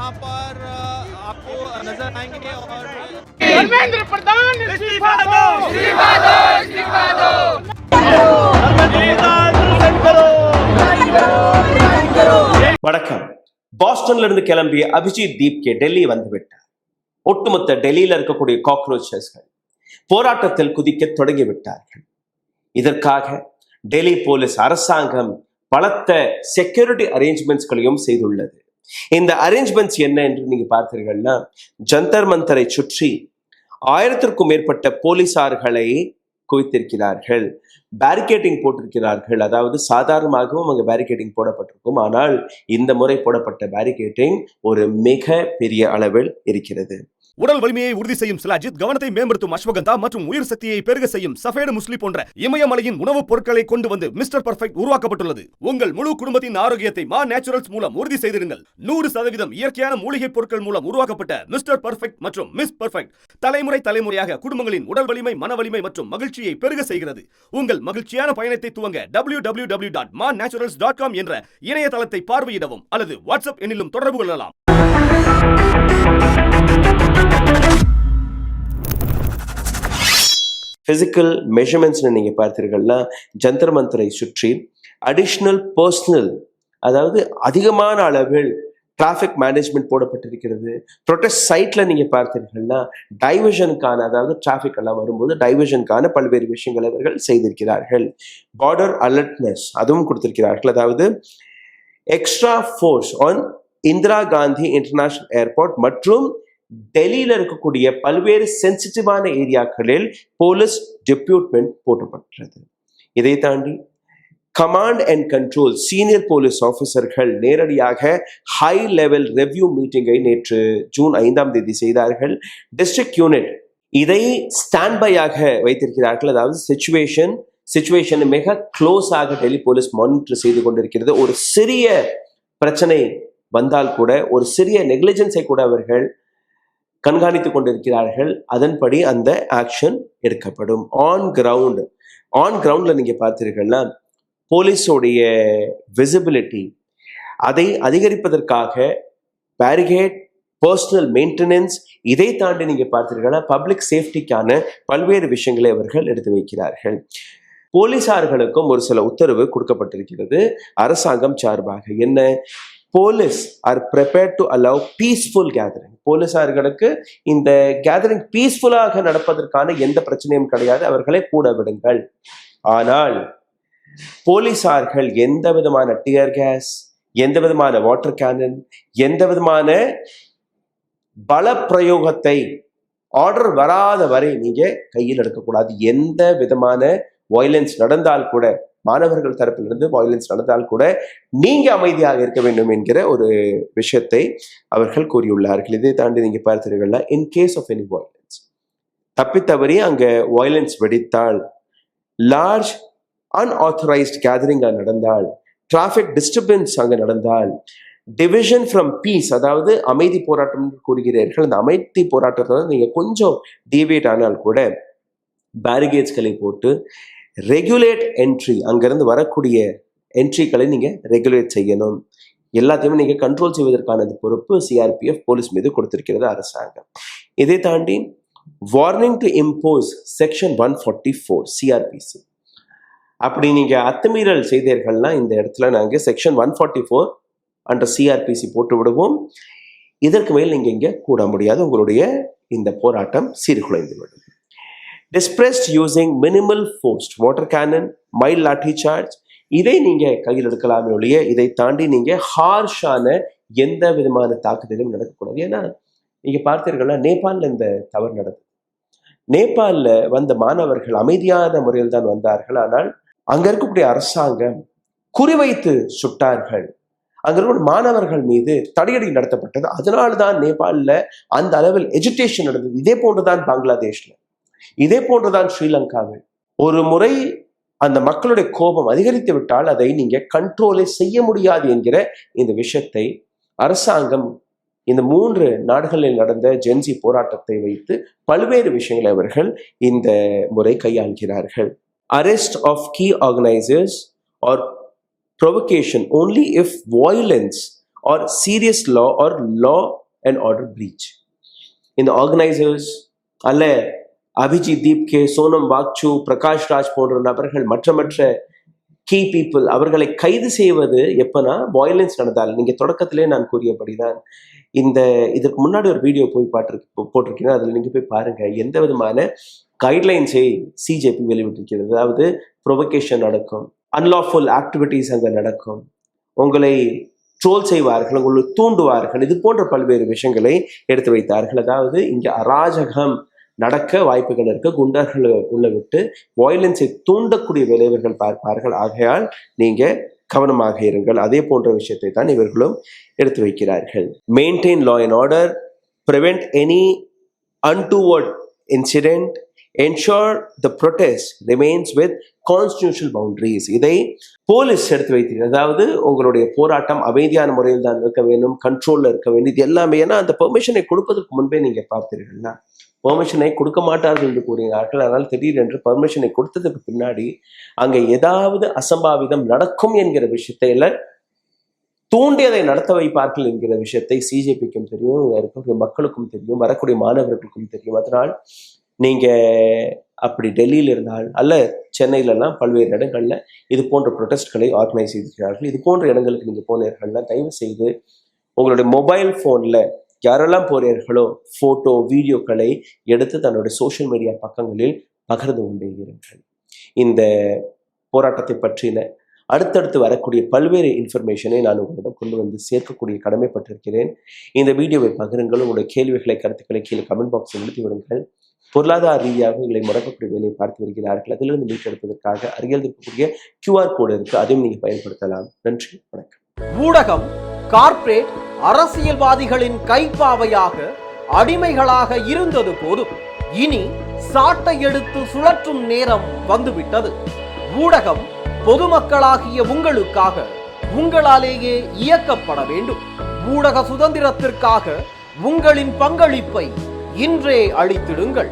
वहाँ पर आपको नजर आएंगे और धर्मेंद्र प्रधान इस्तीफा दो, इस्तीफा दो, इस्तीफा दो। வணக்கம். பாஸ்டன்ல இருந்து கிளம்பிய அபிஜித் தீப்கே டெல்லி வந்துவிட்டார். ஒட்டுமொத்த டெல்லியில இருக்கக்கூடிய காக்ரோச்சஸ்கள் போராட்டத்தில் குதிக்க தொடங்கிவிட்டார்கள். இதற்காக டெல்லி போலீஸ் அரசாங்கம் பலத்த செக்யூரிட்டி அரேஞ்ச்மெண்ட்ஸ்களையும் செய்துள்ளது. இந்த அரேஞ்ச்மெண்ட்ஸ் என்ன என்று நீங்க பார்த்தீர்கள்னா, ஜந்தர் மந்தரை சுற்றி 1000க்கும் மேற்பட்ட போலீசார்களை குவித்திருக்கிறார்கள். பேரிகேட்டிங் போட்டிருக்கிறார்கள். அதாவது சாதாரணமாகவும் அங்கே பேரிகேட்டிங் போடப்பட்டிருக்கும். ஆனால் இந்த முறை போடப்பட்ட பேரிகேட்டிங் ஒரு மிக பெரிய அளவில் இருக்கிறது. உடல் வலிமையை உறுதி செய்யும் சிலாஜித், கவனத்தை மேம்படுத்தும் அஸ்வகந்தா மற்றும் உயிர் சக்தியை பெருக செய்யும் சஃபேடு முஸ்லி போன்ற இமயமலையின் உணவுப் பொருட்களை கொண்டு வந்து மிஸ்டர் பர்ஃபெக்ட் உருவாக்கப்பட்டுள்ளது. உங்கள் முழு குடும்பத்தின் ஆரோக்கியத்தை மா நேச்சுரல்ஸ் மூலம் உறுதி செய்திருங்கள். 100% இயற்கையான மூலிகை பொருட்கள் மூலம் உருவாக்கப்பட்ட மிஸ்டர் பர்ஃபெக்ட் மற்றும் மிஸ் பர்ஃபெக்ட் தலைமுறையாக குடும்பங்களின் உடல் வலிமை, மன வலிமை மற்றும் மகிழ்ச்சியை பெருக செய்கிறது. உங்கள் மகிழ்ச்சியான பயணத்தை துவங்க www.mannaturals.com என்ற இணையதளத்தை பார்வையிடவும் அல்லது வாட்ஸ்அப் எண்ணிலும் தொடர்பு கொள்ளலாம். பிசிக்கல் மெஷர்மெண்ட்ஸ் நீங்க பார்த்தீர்கள்னா, ஜந்தர் மந்தரை சுற்றி அடிஷனல் பர்சனல், அதாவது அதிகமான அளவில் டிராஃபிக் மேனேஜ்மெண்ட் போடப்பட்டிருக்கிறது. ப்ரொடெஸ்ட் சைட்ல நீங்க பார்த்தீர்கள்னா டைவர்ஷனுக்கான, அதாவது டிராஃபிக் எல்லாம் வரும்போது டைவர்ஷனுக்கான பல்வேறு விஷயங்கள் அவர்கள் செய்திருக்கிறார்கள். பார்டர் அலர்ட்னஸ் அதுவும் கொடுத்திருக்கிறார்கள். அதாவது extra force on Indira Gandhi international airport மற்றும் டெல்லியில இருக்கக்கூடிய பல்வேறு சென்சிட்டிவான ஏரியாக்களில் போலீஸ் டெப்யூட்மெண்ட் போடப்பட்டது. இதை தாண்டி command and control senior police ஆபீசர்கள் நேரடியாக ஹை லெவல் ரெவ்யூ மீட்டிங்கை நேற்று ஜூன் 5ஆம் தேதி செய்தார்கள். டிஸ்ட்ரிக்ட் யூனிட் இதை ஸ்டாண்ட் பையாக வைத்திருக்கிறார்கள். அதாவது சிச்சுவேஷன் மிக க்ளோஸாக டெல்லி போலீஸ் மானிட்டர் செய்து கொண்டிருக்கிறது. ஒரு சிறிய பிரச்சனை வந்தால் கூட, ஒரு சிறிய நெக்லிஜென்ஸை கூட அவர்கள் கண்காணித்துக் கொண்டிருக்கிறார்கள். அதன்படி அந்த ஆக்ஷன் எடுக்கப்படும். ஆன் கிரவுண்ட்ல நீங்க பார்த்தீர்கள்னா போலீஸோடைய விசிபிலிட்டி அதை அதிகரிப்பதற்காக பேரிகேட், பர்சனல் மெயின்டெனன்ஸ், இதை தாண்டி நீங்க பார்த்தீர்கள்னா பப்ளிக் சேஃப்டிக்கான பல்வேறு விஷயங்களை அவர்கள் எடுத்து வைக்கிறார்கள். போலீசார்களுக்கும் ஒரு சில உத்தரவு கொடுக்கப்பட்டிருக்கிறது அரசாங்கம் சார்பாக. என்ன? Police are prepared to allow peaceful gathering. போலீசார்களுக்கு இந்த கேதரிங் பீஸ்ஃபுல்லாக நடப்பதற்கான எந்த பிரச்சனையும் கிடையாது, அவர்களை கூட விடுங்கள். ஆனால் போலீசார்கள் எந்த விதமான டியர் கேஸ், எந்த விதமான வாட்டர் கேனன், எந்த விதமான பல பிரயோகத்தை ஆர்டர் வராத வரை நீங்க கையில் எடுக்கக்கூடாது. எந்த விதமான வயலன்ஸ் நடந்தால் கூட, மாணவர்கள் தரப்பிலிருந்து வயலன்ஸ் நடந்தால் கூட நீங்க அமைதியாக இருக்க வேண்டும் என்கிற ஒரு விஷயத்தை அவர்கள் கூறியுள்ளார்கள். இதை தாண்டி நீங்க பார்த்தீர்கள்னா, in case of any violence, தப்பித்தவறி அங்க வயலன்ஸ் வெடித்தால், லார்ஜ் அன்ஆத்தரைஸ்ட் கேதரிங் நடந்தால், டிராஃபிக் டிஸ்டர்பன்ஸ் அங்க நடந்தால், டிவிஷன் ஃப்ரம் பீஸ், அதாவது அமைதி போராட்டம் கூறுகிறீர்கள், அந்த அமைதி போராட்டத்தை நீங்க கொஞ்சம் டீவியேட் ஆனால் கூட பேரிகேட்ஸ்களை போட்டு ரெகுலேட் என்ட்ரி, அங்கிருந்து வரக்கூடிய என்ட்ரிகளை நீங்க ரெகுலேட் செய்யணும். எல்லாத்தையுமே நீங்க கண்ட்ரோல் செய்வதற்கான பொறுப்பு சிஆர்பிஎஃப் போலீஸ் மீது கொடுத்திருக்கிறது அரசாங்கம். இதை தாண்டி warning to impose section 144 CrPC. அப்படி நீங்க அத்துமீறல் செய்தீர்கள்னா இந்த இடத்துல நாங்க செக்ஷன் 144 அண்டர் சிஆர்பிசி போட்டு விடுவோம். இதற்கு மேல் நீங்க இங்க கூட முடியாது. உங்களுடைய இந்த போராட்டம் சீர்குலைந்து விடும். Dispersed using minimal force, water cannon, mild lathi charge, இதை நீங்க கையில் எடுக்கலாமே ஒழிய இதை தாண்டி நீங்க ஹார்ஷான எந்த விதமான தாக்குதலும் நடக்கக்கூடாது. ஏன்னா நீங்க பார்த்தீர்கள்னா நேபாளில் இந்த தவறு நடந்தது. நேபாளில் வந்த மாணவர்கள் அமைதியான முறையில் தான் வந்தார்கள். ஆனால் அங்க இருக்கக்கூடிய அரசாங்கம் குறிவைத்து சுட்டார்கள். அங்க இருக்கிற மாணவர்கள் மீது தடையடி நடத்தப்பட்டது. அதனால்தான் நேபாளில் அந்த அளவில் எஜுகேஷன் நடந்தது. இதே போன்றுதான் பங்களாதேஷ்ல, இதே போன்றுதான் ஸ்ரீலங்காவில். ஒரு முறை அந்த மக்களுடைய கோபம் அதிகரித்து விட்டால் அதை நீங்க கண்ட்ரோலை செய்ய முடியாது என்கிற இந்த விஷயத்தை அரசாங்கம் இந்த 3 நாடுகளில் நடந்த ஜென்சி போராட்டத்தை வைத்து பல்வேறு விஷயங்களை அவர்கள் இந்த முறை கையாள்கிறார்கள். Arrest of key organisers are provocation only if violence or serious law or law and order breach. இந்த ஆர்கனைசர்ஸ் அல்ல அபிஜித் தீப்கே, சோனம் வாக்சூ, பிரகாஷ் ராஜ் போன்ற நபர்கள் மற்ற கீ பீப்புள் அவர்களை கைது செய்வது எப்பனா வயலன்ஸ் நடந்தால். நீங்க தொடக்கத்திலே நான் கூறியபடிதான் இதற்கு முன்னாடி ஒரு வீடியோ போய் போட்டிருக்கீங்க, அதில் நீங்க போய் பாருங்க எந்த விதமான கைட்லைன்ஸை சிஜேபி வெளியிட்டிருக்கிறது. அதாவது ப்ரொவகேஷன் நடக்கும், அன்லாஃபுல் ஆக்டிவிட்டீஸ் அங்கே நடக்கும், உங்களை ட்ரோல் செய்வார்கள், உங்களை தூண்டுவார்கள், இது போன்ற பல்வேறு விஷயங்களை எடுத்து வைத்தார்கள். அதாவது இங்கே அராஜகம் நடக்க வாய்ப்புகள் இருக்க, குண்டர்கள் உள்ள விட்டு வயலன்ஸை தூண்டக்கூடிய வேலைவர்கள் பார்ப்பார்கள். ஆகையால் நீங்க கவனமாக இருங்கள். அதே போன்ற விஷயத்தை தான் இவர்களும் எடுத்து வைக்கிறார்கள். Maintain law and order, prevent any untoward incident, ensure the protest remains with constitutional boundaries. இதை போலீஸ் எடுத்து வைத்தீர்கள். அதாவது உங்களுடைய போராட்டம் அமைதியான முறையில் தான் இருக்க வேண்டும், கண்ட்ரோல்ல இருக்க வேண்டும். இது எல்லாமே ஏன்னா அந்த பெர்மிஷனை கொடுப்பதற்கு முன்பே நீங்க பார்த்தீர்கள்னா பெர்மிஷனை கொடுக்க மாட்டார்கள் என்று கூறுகிறார்கள். அதனால் திடீரென்று பெர்மிஷனை கொடுத்ததுக்கு பின்னாடி அங்கே ஏதாவது அசம்பாவிதம் நடக்கும் என்கிற விஷயத்தை எல்லாம் தூண்டியதை நடத்த வைப்பார்கள் என்கிற விஷயத்தை சிஜேபிக்கும் தெரியும், இருக்கக்கூடிய மக்களுக்கும் தெரியும், வரக்கூடிய மாணவர்களுக்கும் தெரியும். அதனால் நீங்க அப்படி டெல்லியில் இருந்தால் அல்ல சென்னையிலலாம் பல்வேறு இடங்கள்ல இது போன்ற ப்ரொடெஸ்ட்களை ஆர்கனைஸ் செய்திருக்கிறார்கள். இது போன்ற இடங்களுக்கு நீங்க போனீர்கள்னா தயவு செய்து உங்களுடைய மொபைல் போன்ல யாரெல்லாம் போறீர்களோ போட்டோ வீடியோக்களை எடுத்து தன்னுடைய சோஷியல் மீடியா பக்கங்களில் பகிர்ந்து கொண்டே இருங்கள். இந்த போராட்டத்தை பற்றின அடுத்தடுத்து வரக்கூடிய பல்வேறு இன்ஃபர்மேஷனை நான் உங்களிடம் கொண்டு வந்து சேர்க்கக்கூடிய கடமைப்பட்டிருக்கிறேன். இந்த வீடியோவை பகிருங்கள். உங்களுடைய கேள்விகளை கருத்துக்களை கீழே கமெண்ட் பாக்ஸில் எழுதி விடுங்கள். பொருளாதார ரீதியாக எங்களை முடக்கக்கூடிய வேலையை பார்த்து வருகிறார்கள். அதிலிருந்து மீட்டெடுப்பதற்காக அருகில் இருக்கக்கூடிய QR கோடு இருக்கு, அதையும் நீங்க பயன்படுத்தலாம். நன்றி, வணக்கம். ஊடகம் கார்ப்பரேட் அரசியல்வாதிகளின் கைப்பாவையாக அடிமைகளாக இருந்தது போதும். இனி சாட்டை எடுத்து சுழற்றும் நேரம் வந்துவிட்டது. ஊடகம் பொதுமக்களாகிய உங்களுக்காக உங்களாலேயே இயக்கப்பட வேண்டும். ஊடக சுதந்திரத்திற்காக உங்களின் பங்களிப்பை இன்றே அளித்திடுங்கள்.